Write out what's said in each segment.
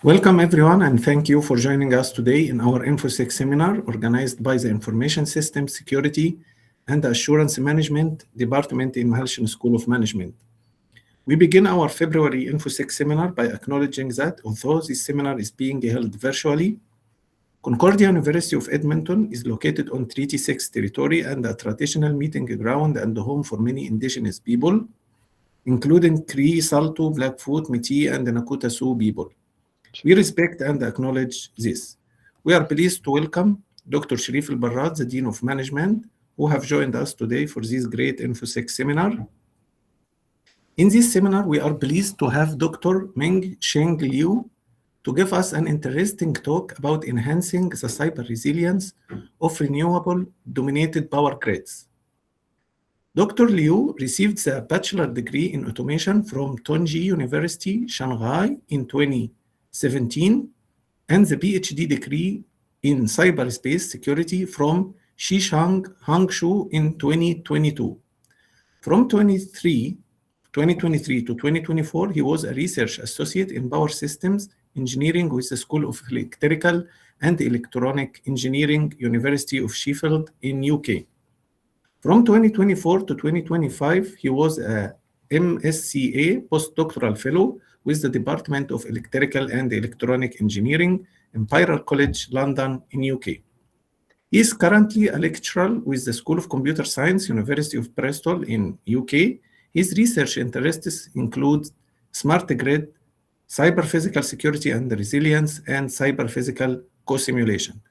Welcome everyone, and thank you for joining us today in our InfoSec seminar organized by the Information Systems Security and Assurance Management Department in Mahalshan School of Management. We begin our February InfoSec seminar by acknowledging that although this seminar is being held virtually, Concordia University of Edmonton is located on Treaty 6 territory and a traditional meeting ground and home for many indigenous people, including Cree, Saulteaux, Blackfoot, Métis, and Nakota Sioux people. We respect and acknowledge this. We are pleased to welcome Dr. Sharif Al-Barrad, the Dean of Management, who have joined us today for this great InfoSec seminar. In this seminar, we are pleased to have Dr. Meng Sheng Liu to give us an interesting talk about enhancing the cyber resilience of renewable dominated power grids. Dr. Liu received the bachelor degree in automation from Tongji University, Shanghai in 2017, and the PhD degree in cyberspace security from Xishang Hangshu in 2022. From 2023 to 2024, he was a research associate in power systems engineering with the School of Electrical and Electronic Engineering, University of Sheffield in UK. From 2024 to 2025, he was a MSCA postdoctoral fellow with the Department of Electrical and Electronic Engineering, Imperial College London in UK. He is currently a lecturer with the School of Computer Science, University of Bristol in UK. His research interests include smart grid, cyber physical security and resilience, and cyber physical co-simulation.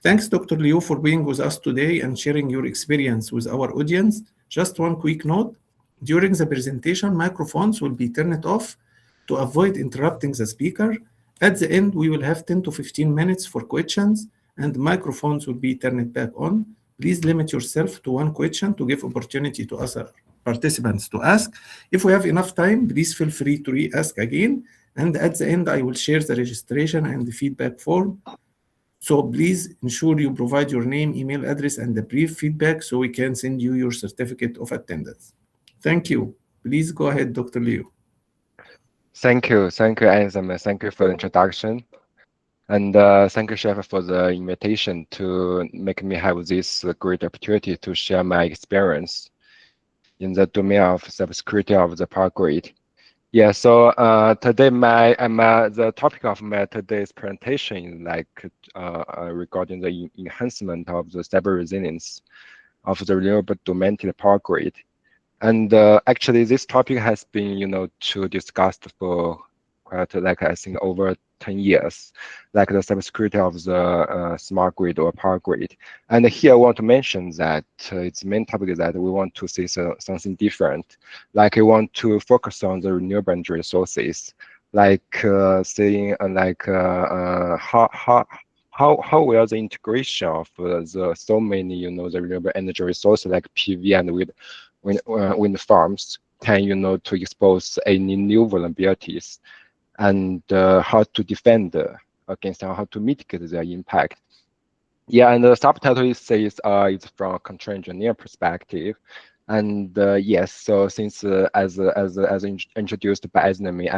Thanks, Dr. Liu, for being with us today and sharing your experience with our audience. Just one quick note. During the presentation, microphones will be turned off to avoid interrupting the speaker. At the end, we will have 10 to 15 minutes for questions, and microphones will be turned back on. Please limit yourself to one question to give opportunity to other participants to ask. If we have enough time, please feel free to re-ask again. And at the end, I will share the registration and the feedback form. So please ensure you provide your name, email address, and the brief feedback so we can send you your certificate of attendance. Thank you. Please go ahead, Dr. Liu. Thank you, Anselm. Thank you for the introduction. And thank you, Chef, for the invitation to make me have this great opportunity to share my experience in the domain of cybersecurity of the power grid. Yeah, so today the topic of my today's presentation is regarding the enhancement of the cyber resilience of the renewable dominated power grid. And actually, this topic has been, discussed for quite I think over 10 years, like the cybersecurity of the smart grid or power grid. And here I want to mention that its main topic is that we want to see something different. Like we want to focus on the renewable energy resources, like saying how will the integration of the so many the renewable energy resources like PV and wind farms can to expose any new vulnerabilities, and how to defend against how to mitigate their impact. Yeah, and the subtitle says it's from a control engineer perspective. And yes, so since as introduced by Esnami,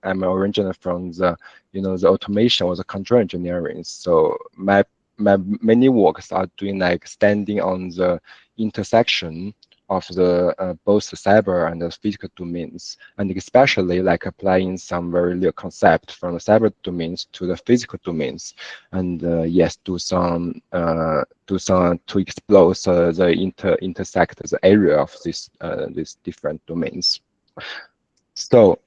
I'm originally from the the automation or the control engineering. So my many works are doing like standing on the intersection of the both the cyber and the physical domains, and especially like applying some very real concept from the cyber domains to the physical domains, and yes, do some to explore the intersect the area of these different domains. So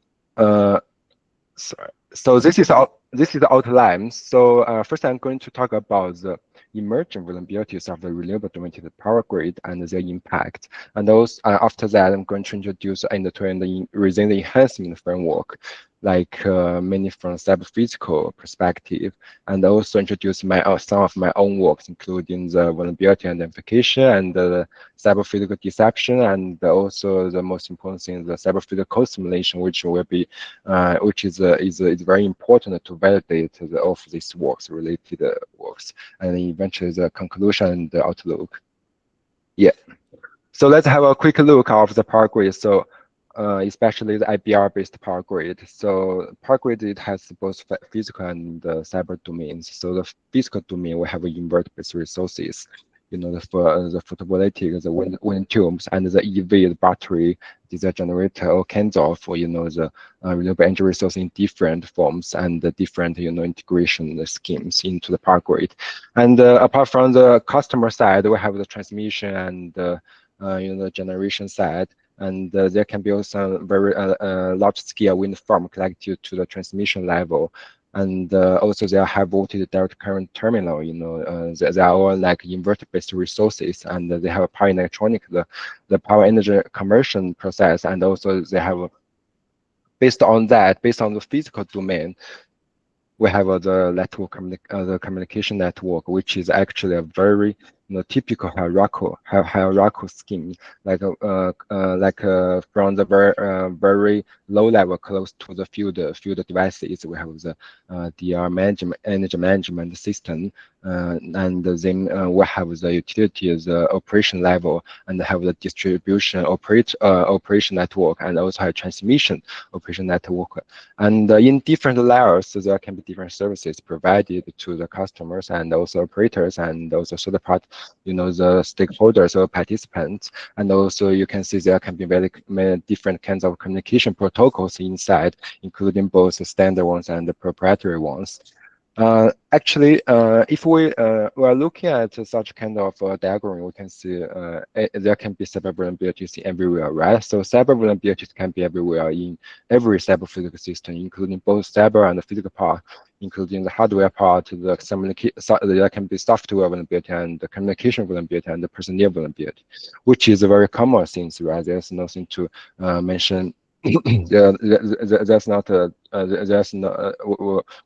so this is the outline. So first I'm going to talk about the emerging vulnerabilities of the renewable dominated power grid and their impact. And also after that, I'm going to introduce end-to-end resilience enhancement framework, like mainly from cyber physical perspective, and also introduce some of my own works, including the vulnerability identification and the cyber physical deception, and also the most important thing, the cyber physical simulation, which will be which is very important to validate all of these works, related works, and eventually the conclusion and the outlook. Yeah. So let's have a quick look of the power grid. So especially the IBR-based power grid. So power grid, it has both physical and cyber domains. So the physical domain, we have inverter-based resources. For the photovoltaic, the wind turbines, and the EV, the battery, diesel generator, all kinds of, the renewable energy resource in different forms and the different, integration schemes into the power grid. And apart from the customer side, we have the transmission and, the generation side. And there can be also very large-scale wind farm connected to the transmission level. And also they are high voltage direct current terminal, they are all like inverter-based resources, and they have a power electronic, the power energy conversion process, and also they have, based on the physical domain, we have the network the communication network, which is actually a very typical hierarchical scheme, like from the very low level close to the field devices. We have the DR energy management system, and then we have the utilities operation level, and have the distribution operation network, and also have transmission operation network. And in different layers, there can be different services provided to the customers and also operators, and also third part, the stakeholders or participants. And also you can see there can be very many different kinds of communication protocols inside, including both the standard ones and the proprietary ones. Actually, if we are looking at such kind of diagram, we can see there can be cyber vulnerabilities everywhere, right? So cyber vulnerabilities can be everywhere in every cyber physical system, including both cyber and the physical part, including the hardware part, there can be software vulnerability and the communication vulnerability and the personnel vulnerability, which is a very common thing, right? There's nothing to mention. There's not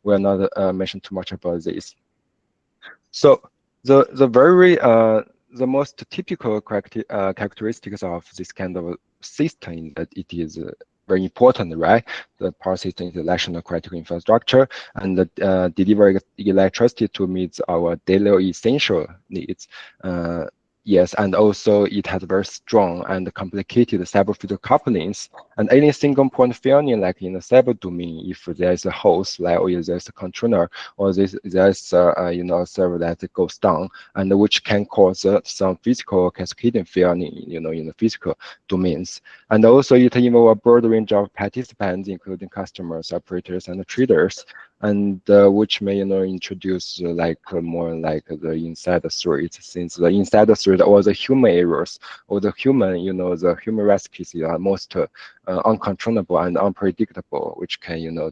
we're not mention too much about this. So the most typical characteristics of this kind of system is that it is very important, right? The power system is a national critical infrastructure, and delivering electricity to meet our daily essential needs. Yes, and also it has very strong and complicated cyber physical couplings. And any single point failure, like in the cyber domain, if there's a host, like or there's a controller, or there's a server that goes down, and which can cause some physical cascading failure, in the physical domains. And also it involves a broad range of participants, including customers, operators, and traders, and which may introduce more like the insider threat, since the insider threat or the human errors or the human the human recipes are most uncontrollable and unpredictable, which can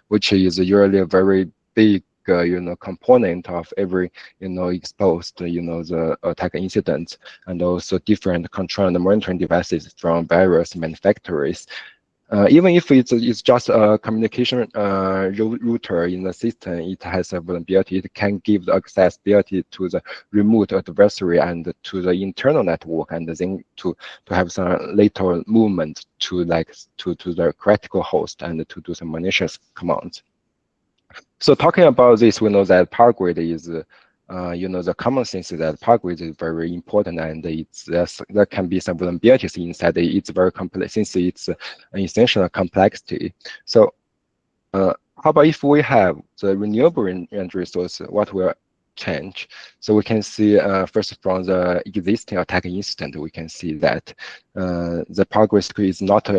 which is usually a very big component of every exposed the attack incident, and also different control and monitoring devices from various manufacturers. Even if it's just a communication router in the system, it has a vulnerability. It can give the accessibility to the remote adversary and to the internal network, and then to have some later movement to the critical host and to do some malicious commands. So talking about this, we know that power grid is the common sense is that power grid is very important, and there can be some vulnerabilities inside. It's very complex, since it's an essential complexity. So how about if we have the renewable energy resource, what will change? So we can see first from the existing attack incident, we can see that the power grid is not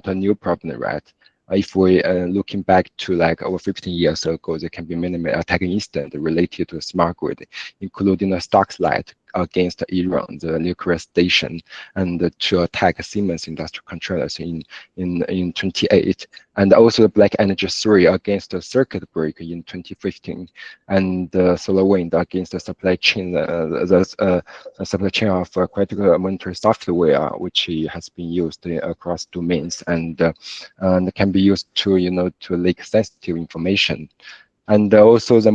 a new problem, right? If we looking back to over 15 years ago, there can be many attack incidents related to smart grid, including a Stuxnet against Iran, the nuclear station, and to attack Siemens industrial controllers in 28, and also the Black Energy 3 against the circuit breaker in 2015, and SolarWind against the supply chain, the supply chain of critical monitoring software, which has been used across domains, and can be used to to leak sensitive information. And also the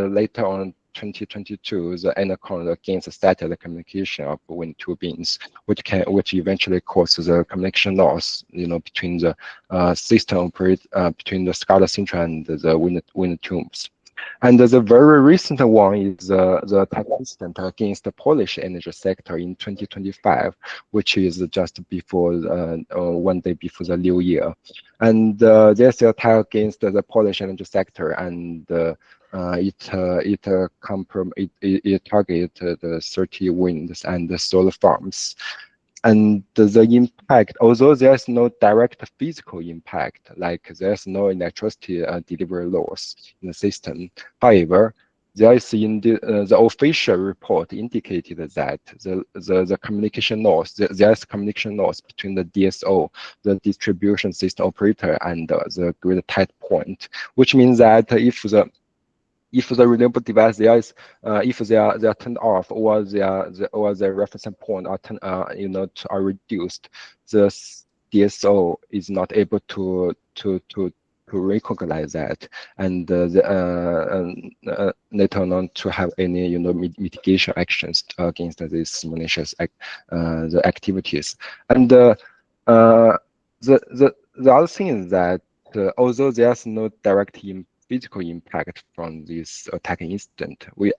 later on 2022, the Anaconda against the satellite communication of wind turbines, which eventually causes the connection loss, between the system between the SCADA central and the wind turbines. And the very recent one is the attack incident against the Polish energy sector in 2025, which is just before 1 day before the New Year. And there's the attack against the Polish energy sector, and it targeted the 30 winds and the solar farms. And the impact, although there's no direct physical impact, like there's no electricity delivery loss in the system. However, there is in the official report indicated that the communication loss, there's communication loss between the DSO, the distribution system operator, and the grid tight point, which means that if the renewable device if they are turned off or their reference point are reduced, the DSO is not able to recognize that, and later on to have any mitigation actions against these malicious the activities. And the other thing is that although there's no direct physical impact from this attack incident, we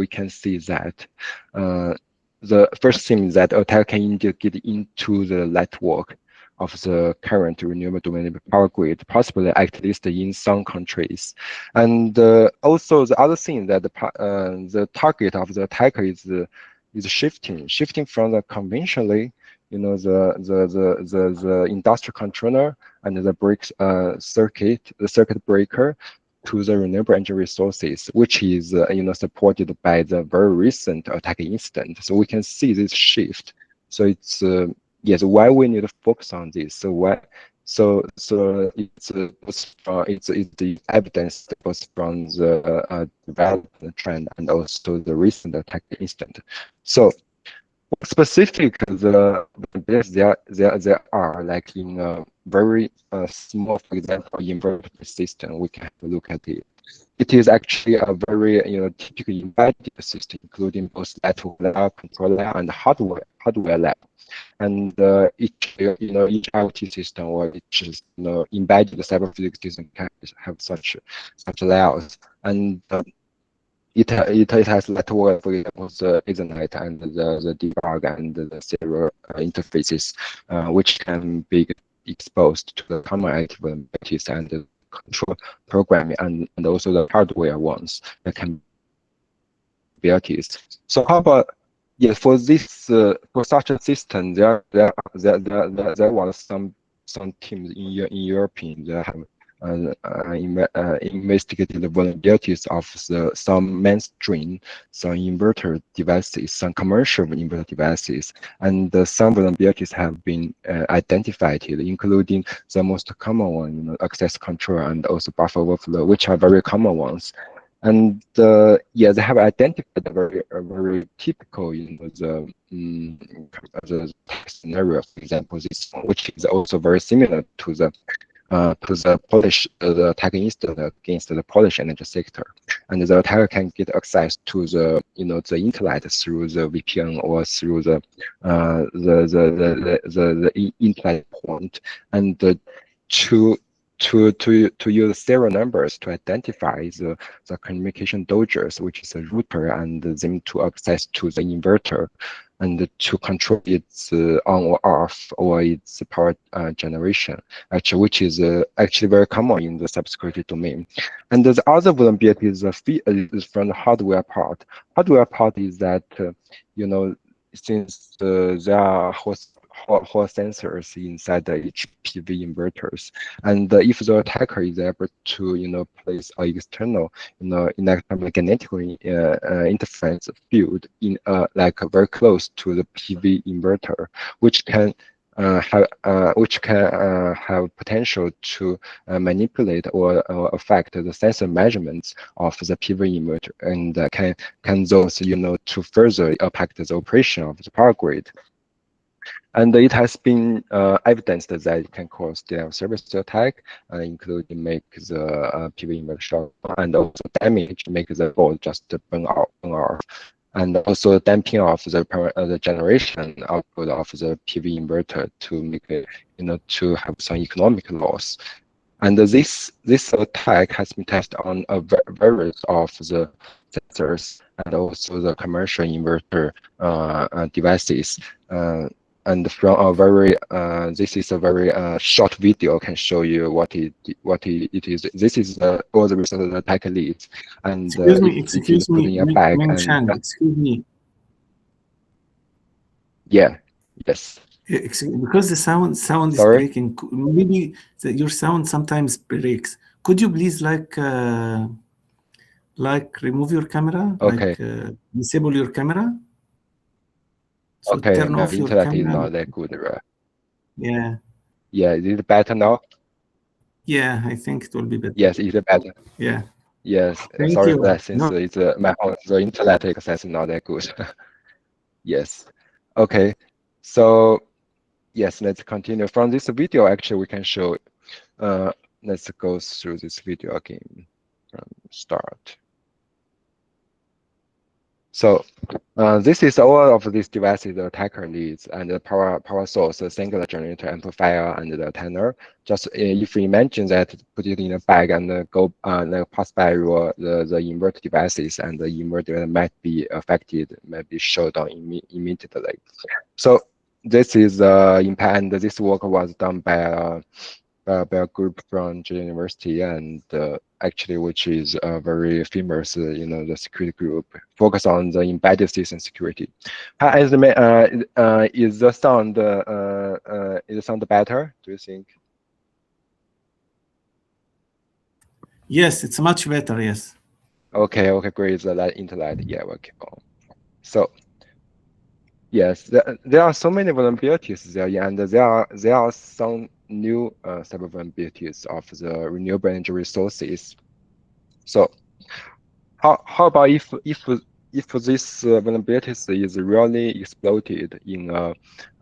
can see that the first thing is that attack can get into the network of the current renewable domestic power grid, possibly at least in some countries. And also the other thing that the target of the attacker is shifting from the conventionally, the industrial controller and the circuit breaker, to the renewable energy resources, which is supported by the very recent attack incident. So we can see this shift. So it's yes, why we need to focus on this. So it's the evidence both from the development trend and also the recent attack incident. So specific, there are like in a very small, for example, inverter system. We can have a look at it. It is actually a very typical embedded system, including both network layer, control layer, and hardware layer. And each IoT system or each embedded cyber physics system can have such layers. And it has network, for example, the Ethernet and the debug and the serial interfaces, which can be exposed to the common active abilities and the control programming, and also the hardware ones that can be abilities. So how about for this for such a system, there was some teams in Europe that have investigated the vulnerabilities of some mainstream, some inverter devices, some commercial inverter devices, and some vulnerabilities have been identified, including the most common one, access control and also buffer overflow, which are very common ones. And they have identified a very typical, the scenario. For example, this one, which is also very similar to the Polish attack incident against the Polish energy sector, and the attacker can get access to the the internet through the VPN or through the internet point, and to use serial numbers to identify the communication dodgers, which is a router, and them to access to the inverter, and to control its on or off or its power generation, actually, which is actually very common in the cybersecurity domain. And the other vulnerability is from the hardware part. Hardware part is that since there are Hall sensors inside each PV inverters, and if the attacker is able to place an external electromagnetic interference field in like very close to the PV inverter, which can have potential to manipulate or affect the sensor measurements of the PV inverter, and can those to further impact the operation of the power grid. And it has been evidenced that it can cause denial service attack, including make the PV inverter short, and also damage, make the board just burn off, and also damping off the generation output of the PV inverter to make it, to have some economic loss. And this attack has been tested on a various of the sensors and also the commercial inverter devices. And from a very this is a very short video can show you what it is. This is all the result of the attack leads, and it is put in a bag. Ming And Chan, excuse me. Yeah. Yes. Because the sound is breaking. Maybe your sound sometimes breaks. Could you please like remove your camera, Okay. like disable your camera? So okay, turn off your internet camera. is not that good, right? Yeah. Yeah, is it better now? Yeah, I think it will be better. Yes, it's better. Yeah. Yes, Thank sorry you. for that, since it's my phone, the internet access is not that good. Yes. Okay. So yes, let's continue. From this video, actually, we can show. Let's go through this video again from start. So this is all of these devices the attacker needs, and the power source, the singular generator, amplifier, and the antenna. Just if you imagine that, put it in a bag and go pass by your the inverter devices, and the inverter might be affected, might be shut down immediately. So this is impact, and this work was done by a group from J University, and actually, which is a very famous, the security group focus on the embedded system security. Is the sound better? Do you think? Yes, it's much better. Yes. Okay. Great. The internet. Yeah. Okay. So. Yes, there are so many vulnerabilities there, and there are some new cyber vulnerabilities of the renewable energy resources. So how about if this vulnerabilities is really exploited in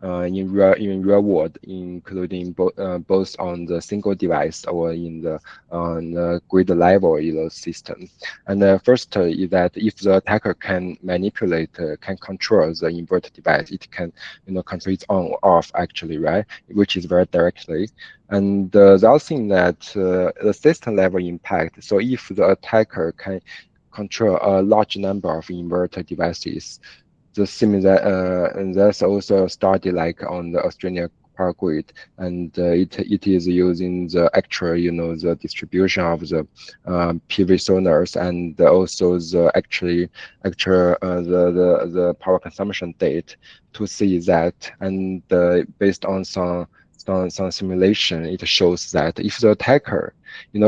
real world, including both on the single device or in the on the grid level system. And first is that if the attacker can manipulate, can control the inverter device, it can control it on or off actually, right? Which is very directly. And the other thing that the system level impact. So if the attacker can control a large number of inverter devices, the similar and there's also a study like on the Australian power grid, and it is using the actual the distribution of the PV sonars, and also the actual the power consumption data to see that, and based on some simulation, it shows that if the attacker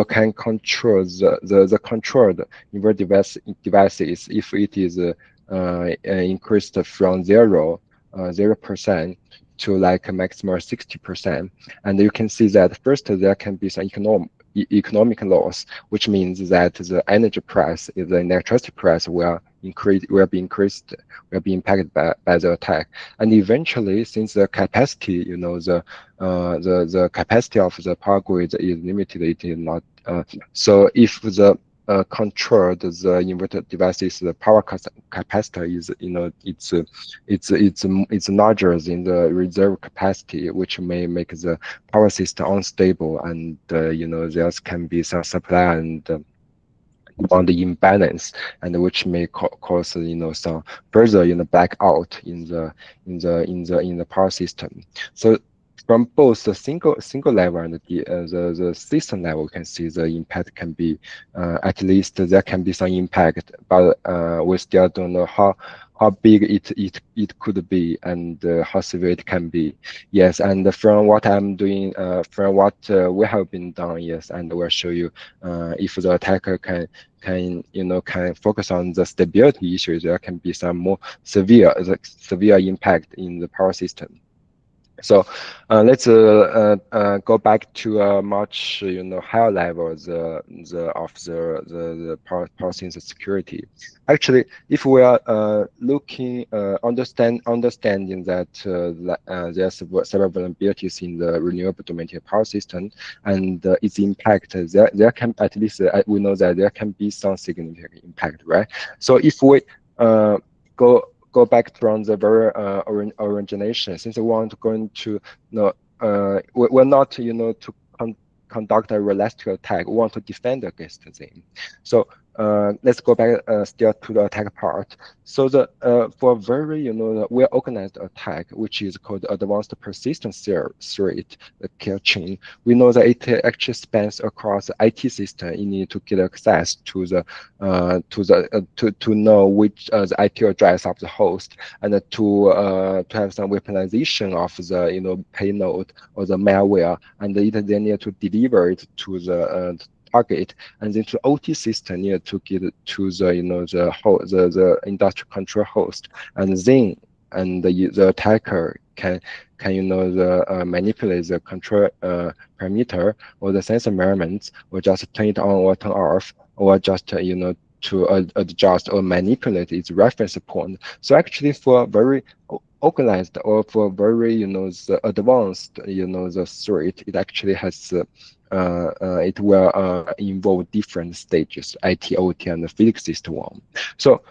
can control the controlled inverter devices, if it is increased from 0% to like a maximum 60%, and you can see that first there can be some economic loss, which means that the energy price, the electricity price will be impacted by the attack. And eventually, since the capacity, the capacity of the power grid is limited, it is not so if the controlled the inverter devices, the power capacitor is it's larger than the reserve capacity, which may make the power system unstable, and there can be some supply and on the imbalance, and which may cause some further blackout in the power system. So from both the single level and the system level, we can see the impact can be at least there can be some impact, but we still don't know how big it could be, and how severe it can be. Yes, and from what I'm doing, from what we have been done, yes, and we'll show you if the attacker can focus on the stability issues, there can be some more severe impact in the power system. So let's go back to a much higher level of the power system security. Actually, if we are looking understanding that there's several vulnerabilities in the renewable domestic power system, and its impact, there can at least we know that there can be some significant impact, right? So if we go back from the very origination, since we want going to we're not to conduct a realistic attack, we want to defend against them. So let's go back still to the attack part. So the for a very well organized attack, which is called advanced persistent threat, the kill chain, we know that it actually spans across the IT system. You need to get access to the to know which the IP address of the host, and to have some weaponization of the payload or the malware, and it then need to deliver it to the target, and then to OT system need to get to the industrial control host, and then the attacker can manipulate the control parameter or the sensor environments, or just turn it on or turn off, or just to adjust or manipulate its reference point. So actually, for very organized or for very the advanced the threat, it actually has it will involve different stages, IT, OT, and the physics system one. So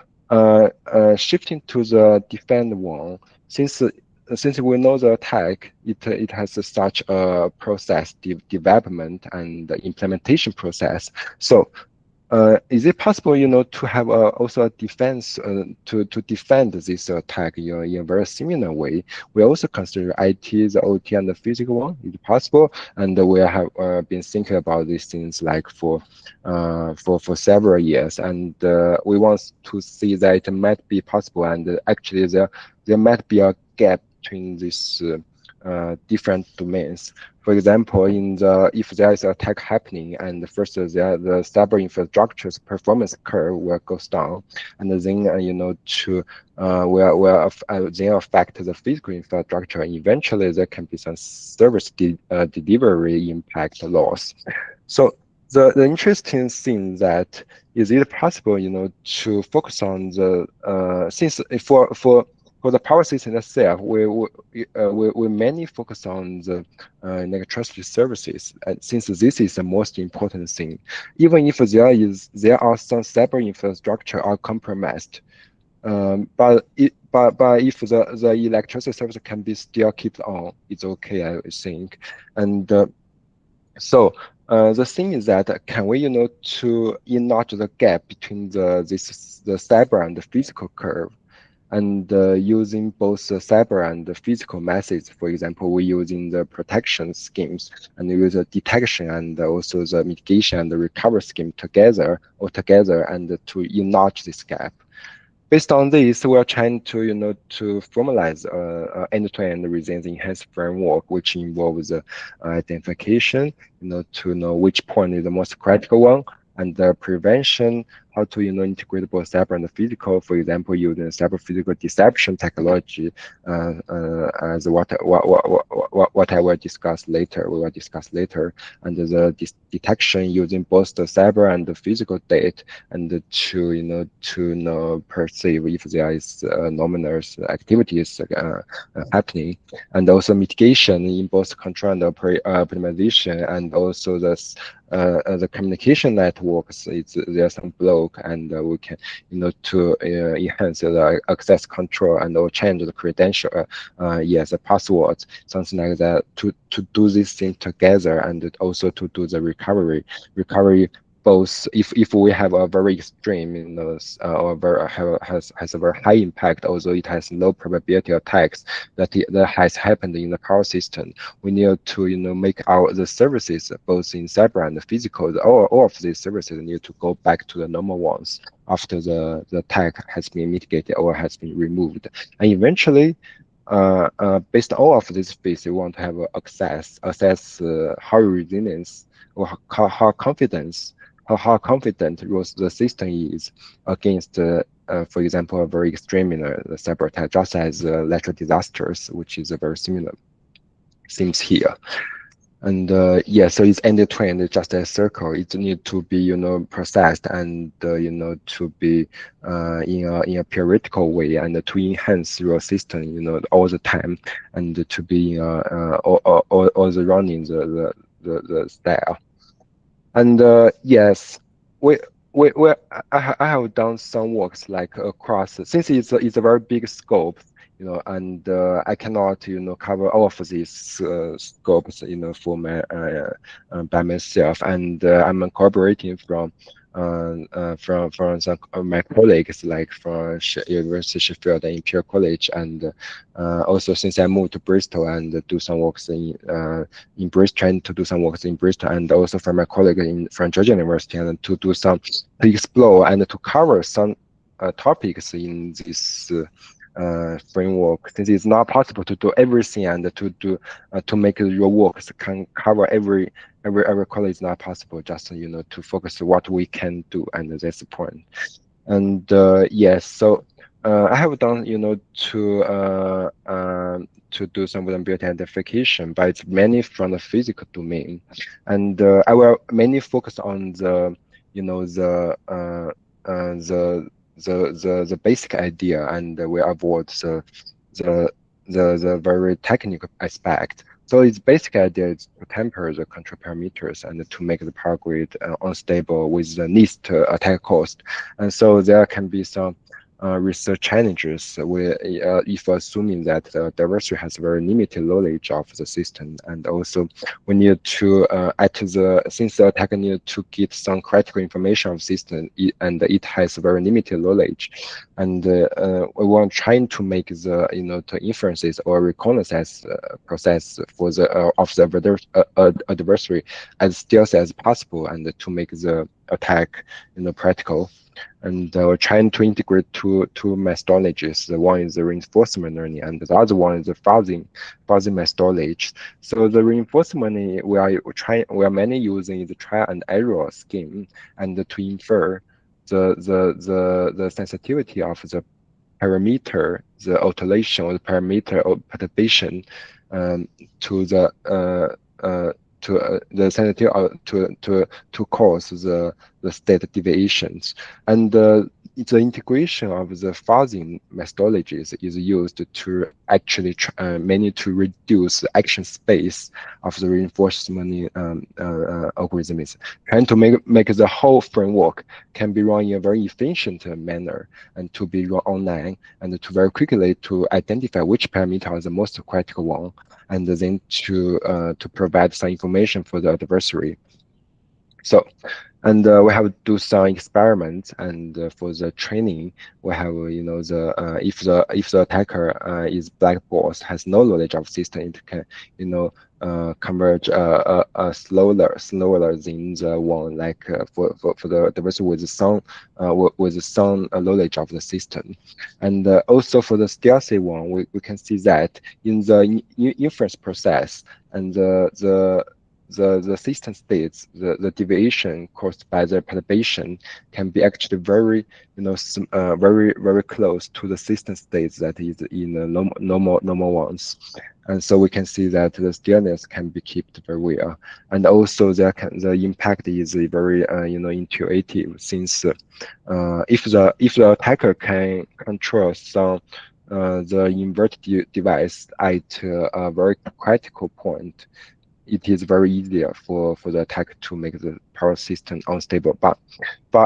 shifting to the defend one, since we know the attack, it has such a process development and implementation process. So is it possible, to have also a defense to defend this attack in a very similar way? We also consider IT, the OT, and the physical one. Is it possible? And we have been thinking about these things like for several years, and we want to see that it might be possible. And actually, there might be a gap between these different domains. For example, if there is an attack happening, and first the cyber infrastructure's performance curve will goes down, and then will then affect the physical infrastructure. And eventually, there can be some service delivery impact loss. So the interesting thing that is it possible, to focus on the since for the power system itself, we mainly focus on the trusted services, since this is the most important thing. Even if there are some cyber infrastructure are compromised, but if the electricity service can be still kept on, it's okay, I think. And so the thing is that can we to enlarge the gap between the cyber and the physical curve, and using both the cyber and the physical methods. For example, we're using the protection schemes, and use the detection and also the mitigation and the recovery scheme together, and to enlarge this gap. Based on this, we are trying to to formalize end-to-end resilience enhanced framework, which involves identification, to know which point is the most critical one, and the prevention, how to integrate both cyber and physical. For example, using cyber physical deception technology, as what I will discuss later. And the detection using both the cyber and the physical data, and to perceive if there is anomalous activities happening, and also mitigation in both control and optimization, and also the communication networks. There are some block, and we can to enhance the access control and or change the credential, the passwords, something like that, to do this thing together, and also to do the recovery both if we have a very extreme or has a very high impact, although it has low probability attacks that has happened in the power system, we need to make the services both in cyber and physical, all of these services need to go back to the normal ones after the attack has been mitigated or has been removed. And eventually, based on all of these features, we want to have assess how resilience or how confident the system is against, for example, a very extreme cyber attack, just as natural disasters, which is a very similar themes here. And so it's end-to-end, just a circle. It need to be processed, and to be in a theoretical way, and to enhance your system all the time, and to be all the running the style. And yes, we I have done some works like across, since it's a very big scope. and I cannot, cover all of these scopes, for my by myself, and I'm collaborating from some of my colleagues, like from University of Sheffield and Imperial College, and also since I moved to Bristol and do some works in Bristol, trying to do some works in Bristol, and also from my colleague from Georgia University, and to do some to explore and to cover some topics in this framework, since it's not possible to do everything and to do to make your works can cover every college is not possible. Just to focus on what we can do, and that's the point. And yes, so I have done to do some vulnerability identification, but it's mainly from the physical domain, and I will mainly focus on the the basic idea, and we avoid the the very technical aspect. So its basic idea is to temper the control parameters and to make the power grid unstable with the least attack cost. And so there can be some research challenges where if assuming that the adversary has very limited knowledge of the system, and also we need to since the attacker need to get some critical information of system, and it has very limited knowledge, and we want trying to make the the inferences or reconnaissance process for the of the adversary as still as possible, and to make the attack practical. And we're trying to integrate two methodologies. The one is the reinforcement learning, and the other one is the fuzzy methodology. So the reinforcement we are mainly using the trial and error scheme, and to infer the sensitivity of the parameter, the alteration or the parameter of perturbation, to the sensitivity to cause the state deviations, and the integration of the fuzzing methodologies is used to actually mainly to reduce the action space of the reinforcement algorithms, trying to make the whole framework can be run in a very efficient manner, and to be run online, and to very quickly to identify which parameter is the most critical one, and then to provide some information for the adversary. So, and we have to do some experiments, and for the training, we have the if the attacker is black box, has no knowledge of system, it can converge slower than the one like for the adversary with some knowledge of the system. And also for the stealthy one, we can see that in the inference process, and the system states, the deviation caused by the perturbation can be actually very very close to the system states that is in the normal ones. And so we can see that the stillness can be kept very well, and also the impact is very intuitive, since if the attacker can control some the inverted device at a very critical point, it is very easier for the attacker to make the power system unstable. But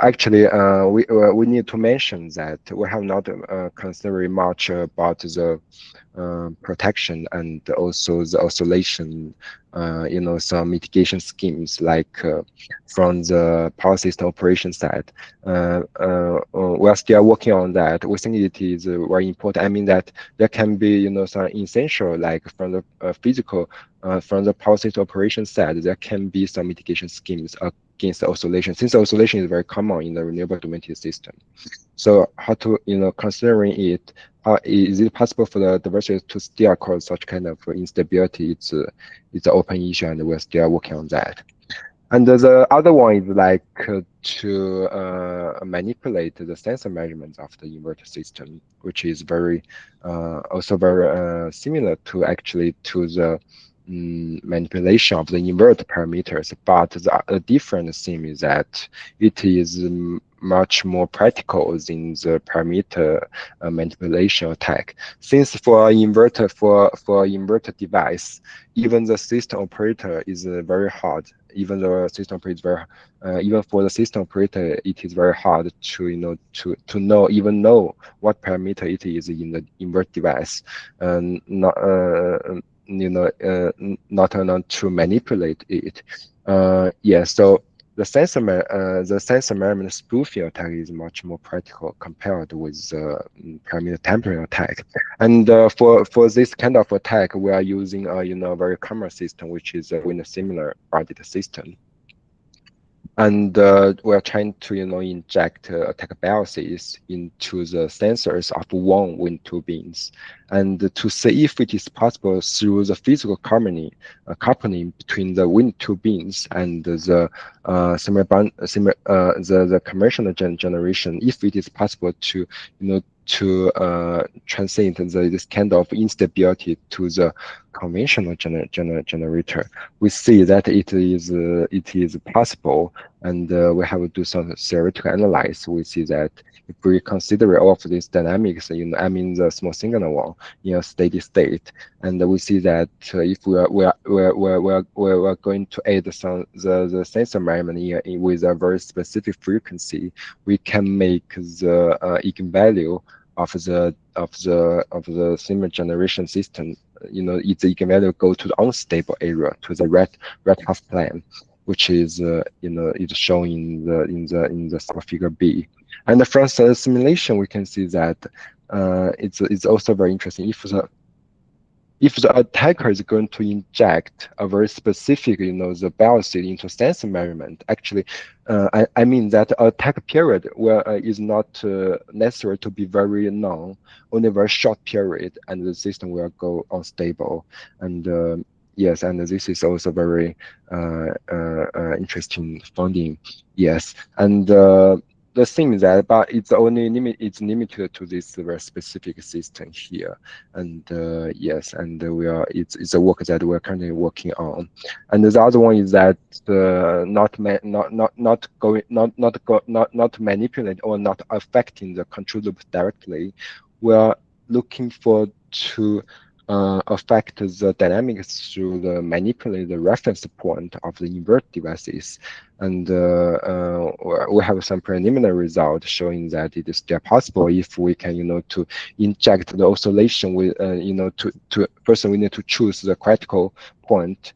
actually, we need to mention that we have not considered much about the protection, and also the oscillation, some mitigation schemes, like from the power system operation side. We are still working on that. We think it is very important. I mean that there can be, some essential, like from the physical, from the power system operation side, there can be some mitigation schemes against the oscillation, since the oscillation is very common in the renewable domestic system. So how to, considering it, is it possible for the adversary to still cause such kind of instability? It's an open issue, and we're still working on that. And the other one is like to manipulate the sensor measurements of the inverter system, which is very also very similar to actually to the manipulation of the invert parameters, but the different thing is that it is much more practical than the parameter manipulation attack. Since for inverter device, even the system operator is very hard. Even the system operator is very even for the system operator, it is very hard to know what parameter it is in the invert device, and not not to manipulate it. Yeah, so the sensor measurement spoofing attack is much more practical compared with the parameter tampering attack. And for this kind of attack, we are using a very common system, which is a Win similar audit system. And we're trying to inject attack biases into the sensors of one wind turbines, and to see if it is possible through the physical coupling between the wind turbines and the the conventional generation, if it is possible to transcend this kind of instability to the conventional generator. We see that it is possible, and we have to do some theoretical analysis. We see that if we consider all of these dynamics, I mean the small signal one in a steady state, and we see that if we're going to add the sensor measurement with a very specific frequency, we can make the eigenvalue of the similar generation system, its eigenvalue go to the unstable area, to the red half plane, which is is shown in the figure B. And from the simulation, we can see that it's also very interesting. If the attacker is going to inject a very specific, the bias into sensor measurement, actually, I mean that attack period is not necessary to be very long, only a very short period, and the system will go unstable. And yes, and this is also very interesting finding. Yes, and the thing is that, but it's limited to this very specific system here, and yes, and it's a work that we're currently working on. And the other one is that not manipulate or not affecting the control loop directly. We're looking for to affect the dynamics through the manipulate the reference point of the invert devices. And we have some preliminary results showing that it is still possible if we can, to inject the oscillation with, first we need to choose the critical point,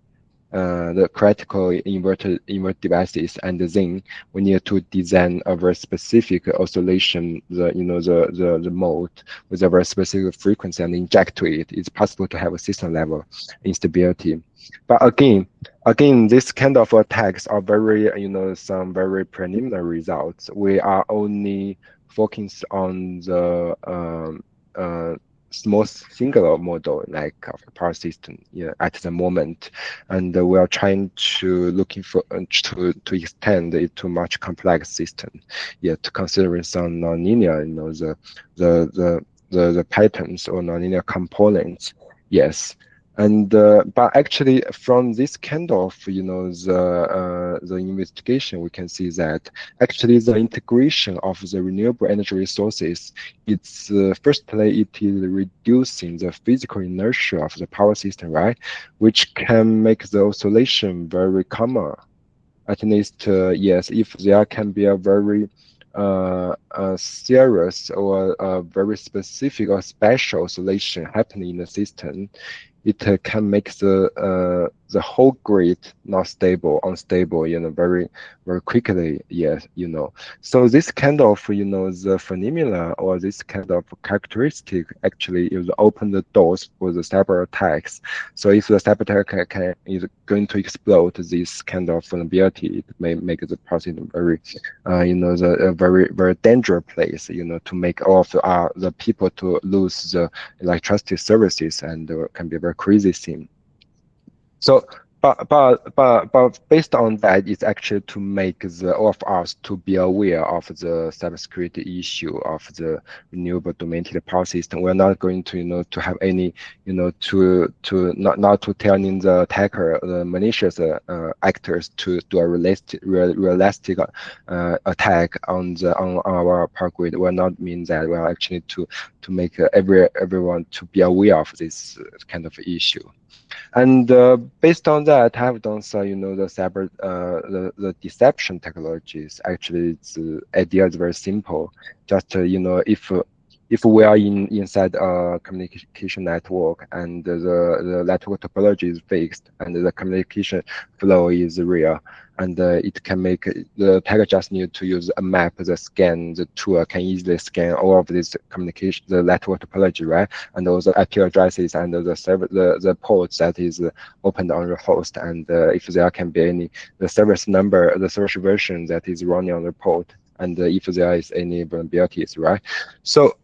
the critical invert devices, and then we need to design a very specific oscillation, the mode with a very specific frequency and inject to it. It's possible to have a system level instability. But again, this kind of attacks are very, some very preliminary results. We are only focused on the small singular model like of the power system at the moment, and we are trying to looking for to extend it to much complex system, to consider some nonlinear, the patterns or nonlinear components. Yes. And but actually, from this kind of the investigation, we can see that actually the integration of the renewable energy resources, it's firstly it is reducing the physical inertia of the power system, right, which can make the oscillation very common. At least yes, if there can be a very serious or a very specific or special oscillation happening in the system, it can make the whole grid not stable, unstable, very very quickly. Yes, So this kind of the phenomena or this kind of characteristic actually is open the doors for the cyber attacks. So if the cyber attack is going to exploit this kind of vulnerability, it may make the process very, a very very dangerous place, to make all of the people to lose the electricity services, and can be a very crazy thing. So But based on that, it's actually to make all of us to be aware of the cybersecurity issue of the renewable domain-related power system. We're not going to to have any to not to telling the attacker, the malicious actors to do a realistic attack on our power grid. Will not mean that. We're actually to make everyone to be aware of this kind of issue. And based on that, I have done some, the cyber, the deception technologies. Actually, its idea is very simple. Just if we are inside a communication network and the network topology is fixed and the communication flow is real, and it can make the attacker just need to use a map, the scan, the tool can easily scan all of this communication, the network topology, right? And also IP addresses and the server, the ports that is opened on the host, and if there can be any the service number, the service version that is running on the port, and if there is any vulnerabilities, right? So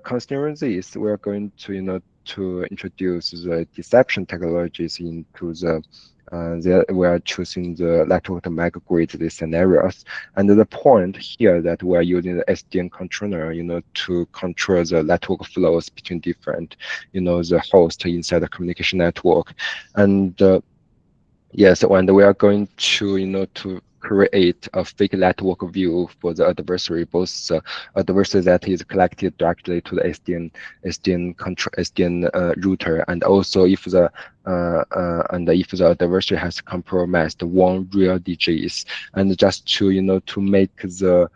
considering this, we're going to to introduce the deception technologies into we are choosing the network microgrid these scenarios. And the point here that we are using the SDN controller, to control the network flows between different, the host inside the communication network. And yes, and we are going to to create a fake network view for the adversary, both adversary that is collected directly to the SDN router, and also if the adversary has compromised one real digits, and just to to make the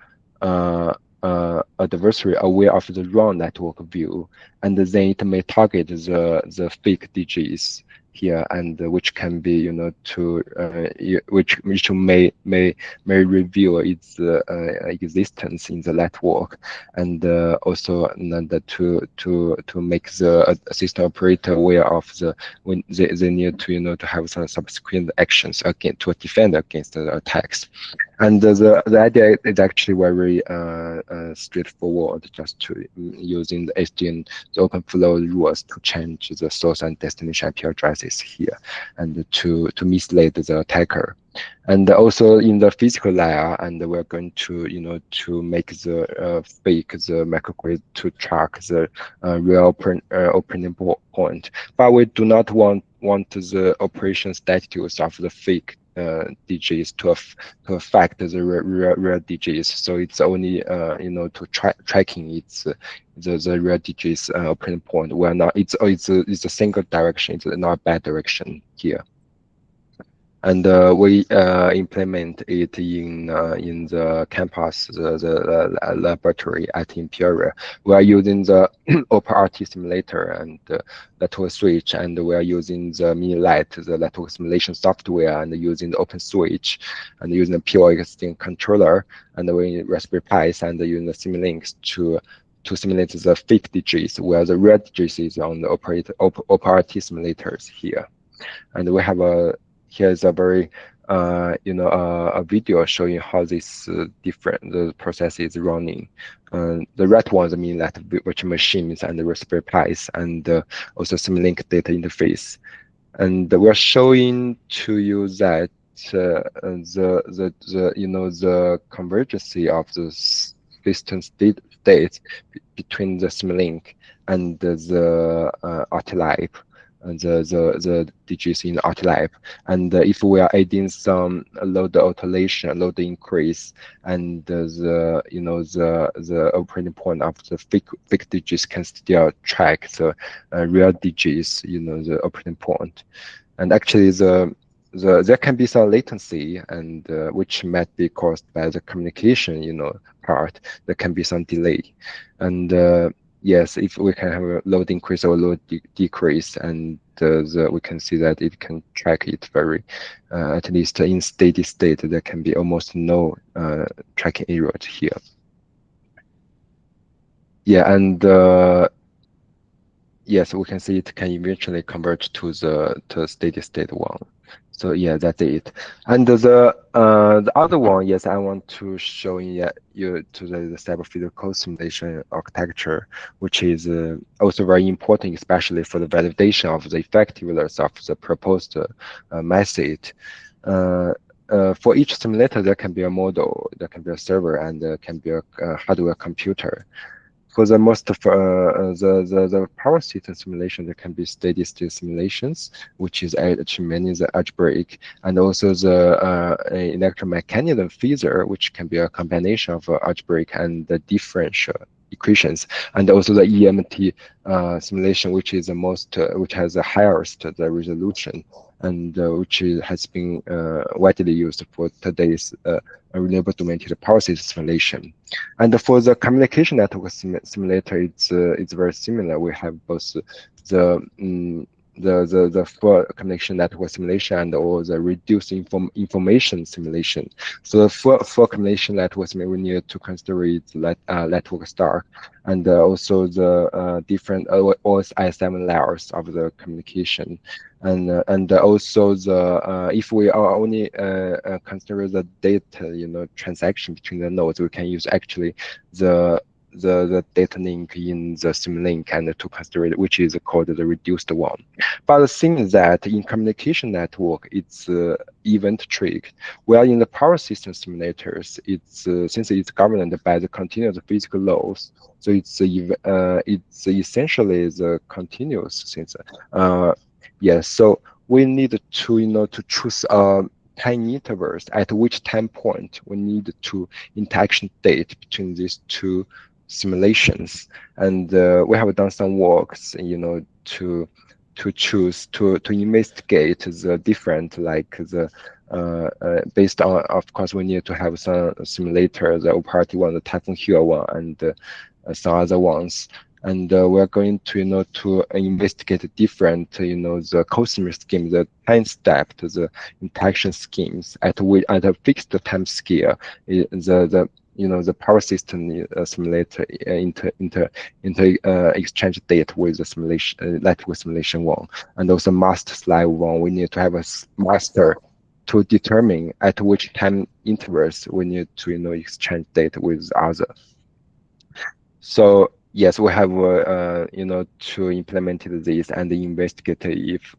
adversary aware of the wrong network view, and then it may target the fake digits here, and which can be which may reveal its existence in the network, and also to make the system operator aware of when they need to to have some subsequent actions again to defend against the attacks. And the idea is actually very straightforward, just to using the SDN, the open flow rules, to change the source and destination IP addresses here, and to mislead the attacker. And also in the physical layer, and we're going to to make the fake the microgrid to track the real opening point, but we do not want the operation status of the fake digits to affect the real digits. So it's only to tracking its the real digits opening point. We're not, it's a single direction, it's not a bad direction here. And we implement it in the campus, the laboratory at Imperial. We are using the OpenRT simulator and network switch, and we are using the MiniLite, the network simulation software, and using the OpenSwitch, and using the POX controller, and we Raspberry Pis, and using the Simlinks to simulate the fake digits, where the real digits is on the OpenRT simulators here. And we have here's a very a video showing how this the process is running. The red ones mean that virtual machines and the Raspberry Pis, and also Simlink data interface. And we're showing to you that the convergence of the system states between the Simlink and the AutoLab, and the digits in AutoLab. And if we are adding some load alteration, load increase, and the operating point of the fake digits can still track the real digits, the operating point. And actually there can be some latency, and which might be caused by the communication part. There can be some delay, and yes, if we can have a load increase or load decrease, and we can see that it can track it very, at least in steady state, there can be almost no tracking error here. Yeah, and yes, we can see it can eventually convert to the steady state one. So yeah, that's it. And the other one, yes, I want to show you to the cyber physical simulation architecture, which is also very important, especially for the validation of the effectiveness of the proposed method. Uh, for each simulator, there can be a model, there can be a server, and there can be a hardware computer. For the most of the power system simulation, there can be steady state simulations, which is actually mainly the algebraic, and also the electromechanism phasor, which can be a combination of algebraic and the differential equations, and also the EMT simulation, which is the most, which has the highest the resolution, and which has been widely used for today's renewable domain power system simulation. And for the communication network simulator, it's very similar. We have both the the full connection network simulation and or the reduced information simulation. So for connection network simulation, we need to consider its network stack and also the different OSI7 layers of the communication. And also the if we are only consider the data transaction between the nodes, we can use actually the data link in the symlink and to consider it, which is called the reduced one. But the thing is that in communication network, it's event trick. Where in the power system simulators, it's since it's governed by the continuous physical laws, so it's essentially the continuous since yes. So we need to to choose time intervals at which time point we need to interaction date between these two simulations, and we have done some works to choose to investigate the different like the based on, of course, we need to have some simulator, the party one, the Typhoon Hill one, and some other ones. And we're going to to investigate different the cosmic scheme, the time step, the interaction schemes at a fixed time scale. The power system simulator exchange date with the simulation network simulation one, and also master slide one. We need to have a master to determine at which time intervals we need to exchange data with other. So yes, we have to implement this and investigate if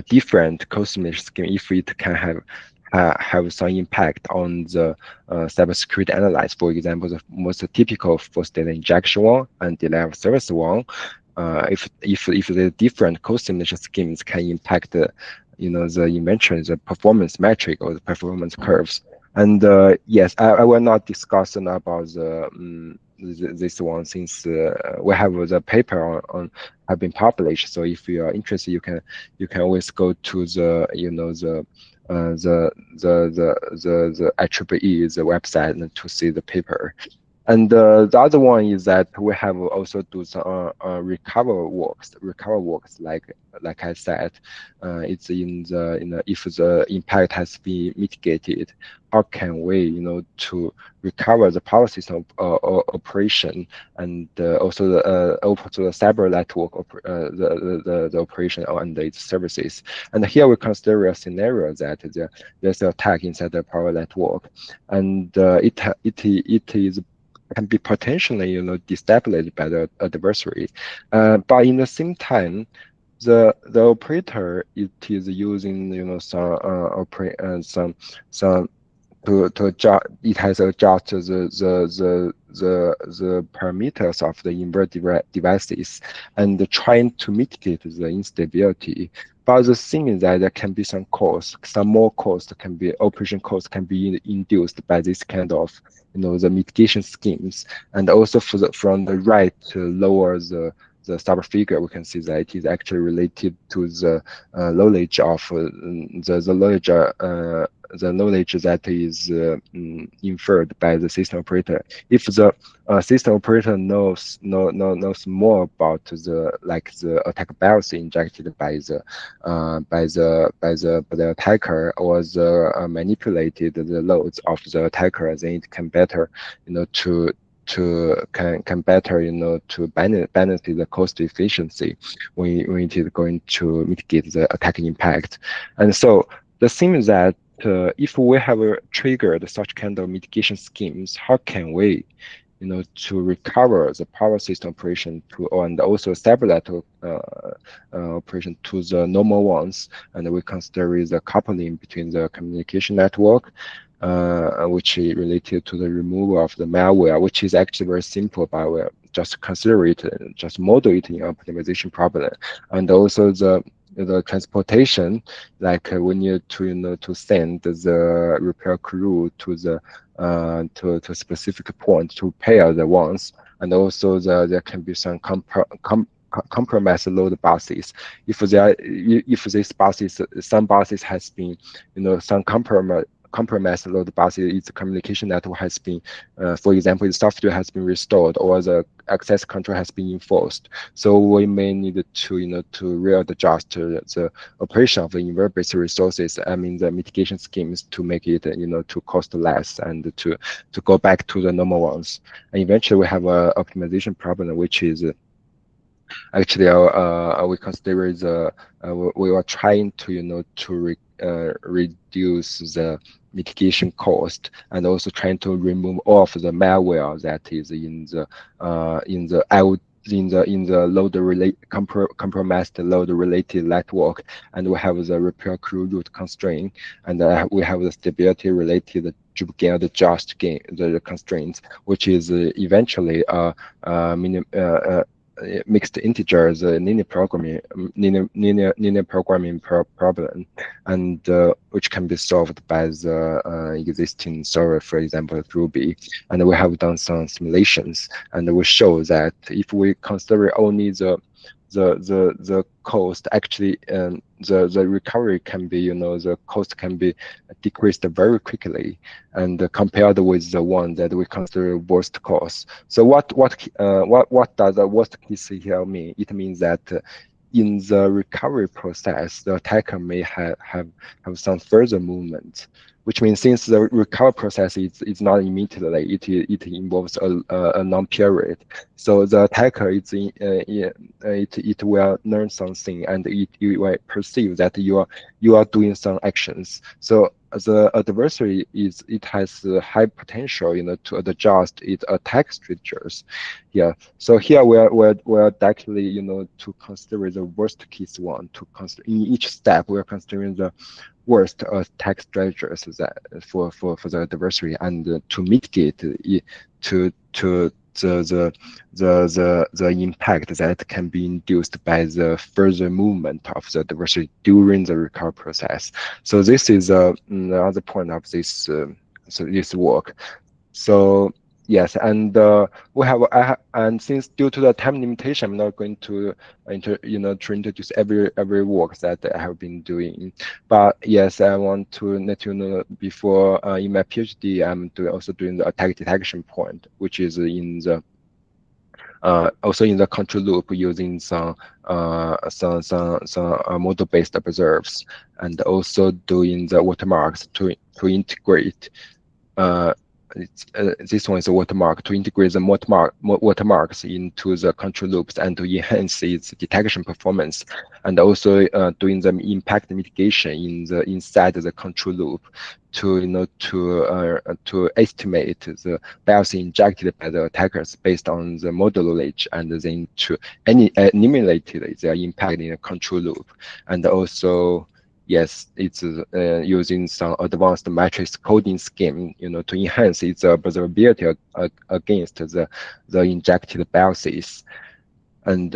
different cosmic scheme, if it can have some impact on the cybersecurity analysis. For example, the most typical force data injection one and delay of service one. If the different co-simulation schemes can impact the invention, the performance metric or the performance curves. And yes, I will not discuss about this one since we have the paper on have been published. So if you are interested, you can always go to the the IEEE the website and to see the paper. And the other one is that we have also do some recover works like I said, it's in the if the impact has been mitigated, how can we to recover the power system operation, and also the cyber network the operation and its services. And here we consider a scenario that there's an attack inside the power network, and it is can be potentially destabilized by the adversary, but in the same time, the operator it is using some to adjust. It has adjusted the parameters of the inverted devices and trying to mitigate the instability. But the thing is that there can be some cost, some more cost can be operation cost can be induced by this kind of the mitigation schemes, and also from the right to lower the cyber figure, we can see that it is actually related to the knowledge of the knowledge that is inferred by the system operator. If the system operator knows more about the attack bias injected by the attacker, or the manipulated the loads of the attacker, then it can better can better to balance the cost efficiency when it is going to mitigate the attack impact. And so the thing is that if we have triggered such kind of mitigation schemes, how can we to recover the power system operation and also stabilize operation to the normal ones, and we consider the coupling between the communication network, which is related to the removal of the malware, which is actually very simple, but we just consider it, just model it in optimization problem, and also the transportation, like we need to to send the repair crew to the to a specific point to repair the ones, and also there can be some compromise load buses. If this buses, some buses has been some compromise load buses, its communication network has been, for example, the software has been restored or the access control has been enforced. So we may need to to readjust the operation of the inverter-based resources, I mean the mitigation schemes, to make it to cost less and to go back to the normal ones. And eventually we have a optimization problem, which is actually we consider the we are trying to reduce the mitigation cost, and also trying to remove all of the malware that is in the load compromised load related network. And we have the repair crew route constraint, and we have the stability related gain adjust gain the constraints, which is eventually mixed integers linear programming problem, and which can be solved by the existing solver, for example Ruby. And we have done some simulations, and we show that if we consider only the cost, actually the recovery can be the cost can be decreased very quickly, and compared with the one that we consider worst cost. So what does the worst case here mean? It means that in the recovery process, the attacker may have some further movement, which means since the recovery process is not immediately, it involves a long period. So the attacker it will learn something, and it will perceive that you are doing some actions. So the adversary has high potential to adjust its attack structures. Yeah. So here we're actually to consider the worst case one. To consider in each step we're considering the worst attack strategies that for the adversary, and to mitigate to the impact that can be induced by the further movement of the adversary during the recovery process. So this is another point of this this work. So yes, and we have and since due to the time limitation, I'm not going to to introduce every work that I have been doing. But yes, I want to let you know before in my PhD, I'm also doing the attack detection point, which is in the also in the control loop using some model-based observes, and also doing the watermarks to integrate. This one is a watermark to integrate the watermarks into the control loops and to enhance its detection performance, and also doing the impact mitigation inside the control loop to to estimate the bias injected by the attackers based on the model knowledge, and then to eliminate their impact in the control loop. And also, yes, it's using some advanced matrix coding scheme, to enhance its observability against the injected biases. And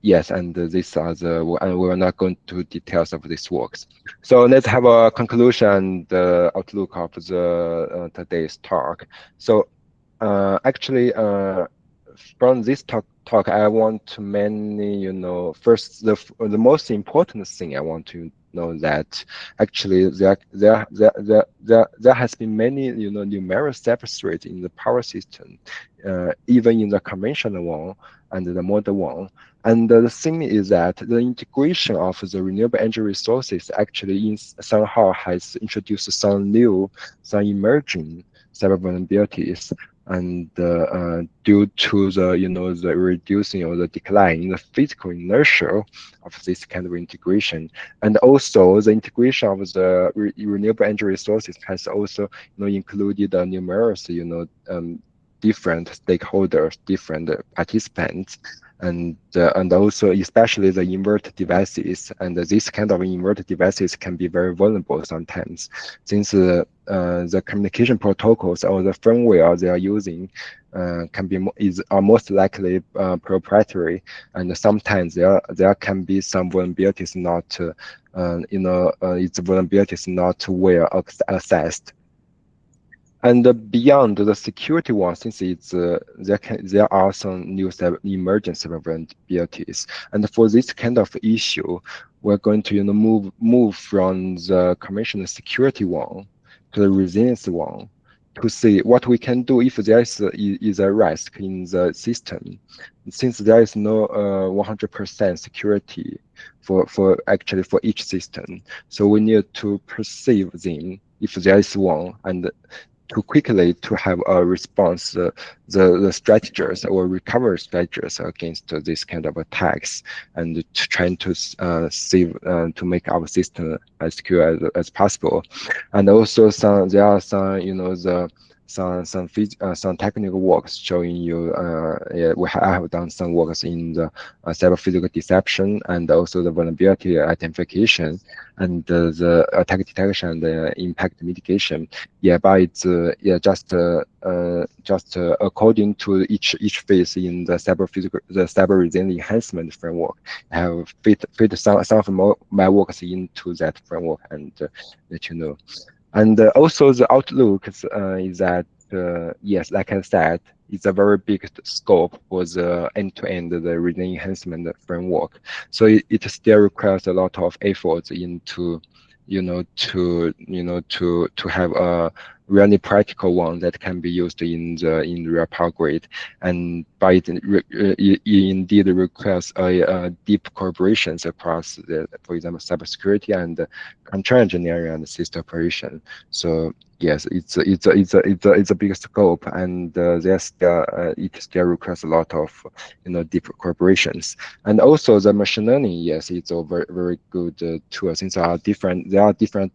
yes, and these are and we're not going to details of these works. So let's have a conclusion and outlook of the today's talk. So actually, from this talk, I want to mainly, first the most important thing I want to know that actually there has been many numerous step-threats in the power system, even in the conventional one and the modern one. And the thing is that the integration of the renewable energy resources actually somehow has introduced some new, some emerging cyber vulnerabilities. and due to the the reducing or the decline in the physical inertia of this kind of integration, and also the integration of the renewable energy resources has also included numerous different stakeholders, different participants, and also especially the inverter devices. And this kind of inverter devices can be very vulnerable sometimes, since the communication protocols or the firmware they are using are most likely proprietary, and sometimes there can be some vulnerabilities not its vulnerabilities not well assessed. And beyond the security one, since it's there are some new emergent vulnerabilities, and for this kind of issue, we're going to move from the conventional security one to the resilience one, to see what we can do if there is a risk in the system, since there is no 100% security for each system. So we need to perceive them if there is one, and to quickly to have a response, the strategies or recovery strategies against this kind of attacks, and trying to save to make our system as secure as possible. And also there are some technical works showing you I have done some works in the cyber physical deception, and also the vulnerability identification, and the attack detection and the impact mitigation. But it's just according to each phase in the cyber resilience enhancement framework. I have fit some of my works into that framework, and let you know. And also the outlook is that yes, like I said, it's a very big scope for the end-to-end the resilience enhancement framework. So it still requires a lot of efforts into to have a really practical one that can be used in the real power grid, and by it indeed requires a deep collaborations across for example, cybersecurity and control engineering and system operation. So yes, it's a big scope, and it still requires a lot of deep collaborations. And also the machine learning, yes, it's a very, very good tool, since there are different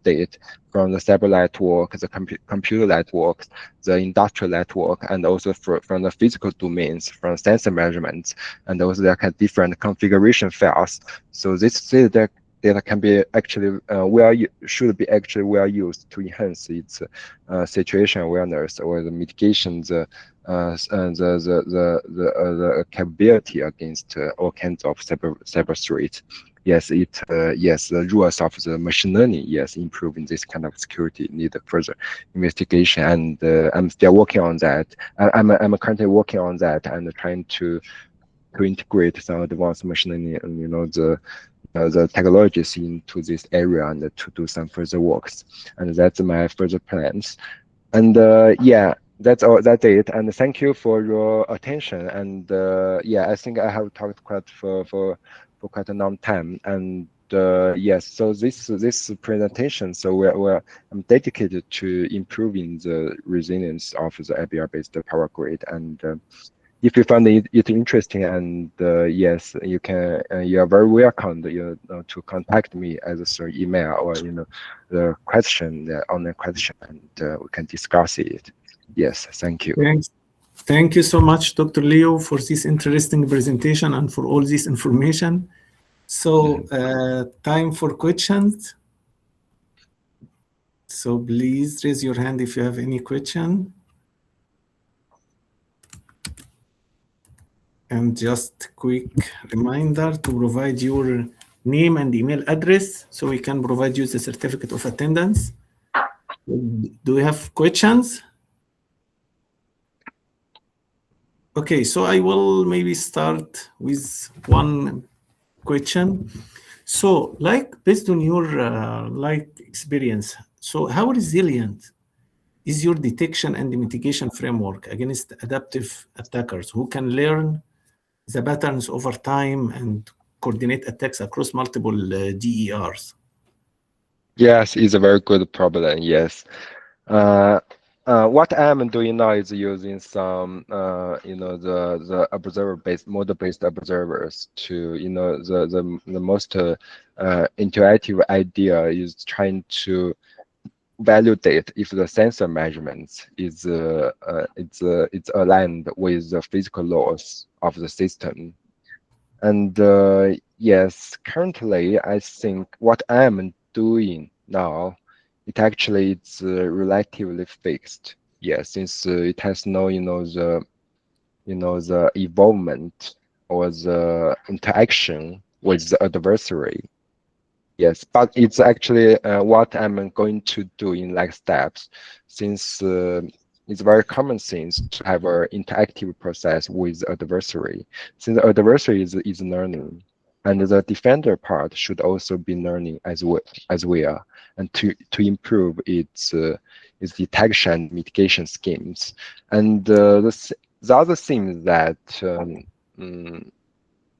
data from the cyber network, the computer networks, the industrial network, and also from the physical domains, from sensor measurements, and also there can different configuration files. So this data can be actually should be actually well used to enhance its situation awareness or the mitigations, the capability against all kinds of cyber threats. Yes, the rules of the machine learning, yes, improving this kind of security need further investigation, and I'm still working on that. I'm currently working on that and trying to integrate some advanced machine learning, the technologies into this area, and to do some further works. And that's my further plans. And yeah, that's it. And thank you for your attention. And yeah, I think I have talked quite for quite a long time. And yes, so this presentation, so I'm dedicated to improving the resilience of the IBR-based power grid. And if you find it interesting, and yes, you can. You are very welcome to contact me either through email or the online question, and we can discuss it. Yes, thank you. Thanks. Thank you so much, Dr. Leo, for this interesting presentation and for all this information. So time for questions. So please raise your hand if you have any question. And just quick reminder to provide your name and email address so we can provide you the certificate of attendance. Do we have questions? Okay, so I will maybe start with one question. So, based on your experience, so how resilient is your detection and mitigation framework against adaptive attackers who can learn the patterns over time and coordinate attacks across multiple DERs? Yes, it's a very good problem. Yes. What I'm doing now is using some, the observer-based, model-based observers to, the most intuitive idea is trying to validate if the sensor measurements it's aligned with the physical laws of the system. And yes, currently I think what I'm doing now, it's relatively fixed. Yeah, since it has no, the involvement or the interaction with the adversary. Yes, but it's actually what I'm going to do in next steps, since it's very common sense to have an interactive process with the adversary, since the adversary is learning, and the defender part should also be learning as well, and to improve its detection and mitigation schemes. And the other thing that mm,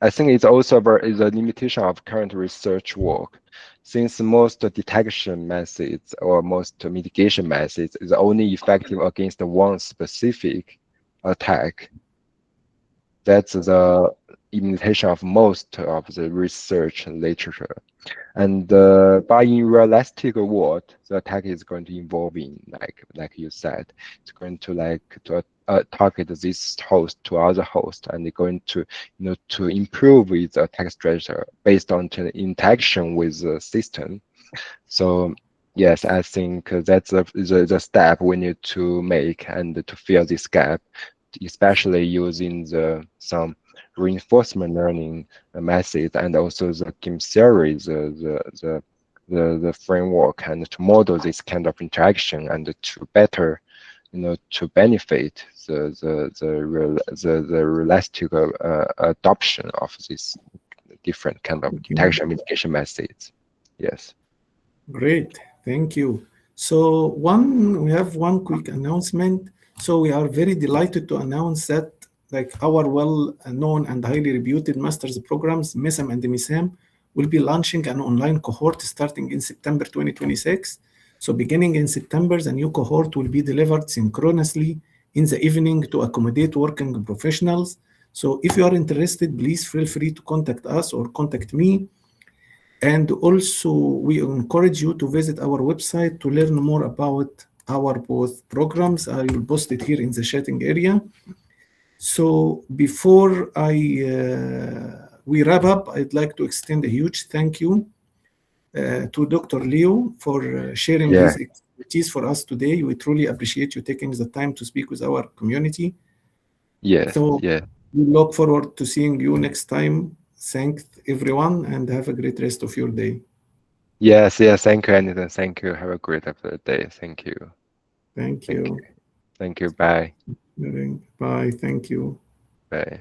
I think it's also is a limitation of current research work, since most detection methods or most mitigation methods is only effective against one specific attack. That's the limitation of most of the research literature. And but in realistic world, the attack is going to involve in like you said, it's going to target this host to other host, and they're going to to improve its attack strategy based on the interaction with the system. So yes, I think that's the step we need to make and to fill this gap, especially using some reinforcement learning method and also the game theory, the framework, and to model this kind of interaction and to better, to benefit the realistic adoption of this different kind of detection mitigation methods. Yes. Great, thank you. So we have one quick announcement. So we are very delighted to announce that like our well-known and highly reputed master's programs, MESAM and MESAM, will be launching an online cohort starting in September 2026. So beginning in September, the new cohort will be delivered synchronously in the evening to accommodate working professionals. So if you are interested, please feel free to contact us or contact me. And also, we encourage you to visit our website to learn more about our both programs. I will post it here in the chatting area. So before we wrap up, I'd like to extend a huge thank you to Dr. Leo for sharing Yeah. his expertise for us today. We truly appreciate you taking the time to speak with our community. Yes. So Yeah. we look forward to seeing you next time. Thanks everyone and have a great rest of your day. Yes. Yes. Thank you, Anita. Thank you. Have a great day. Thank you. Thank Thank you. you. Thank you. Bye. Bye. Thank you. Bye.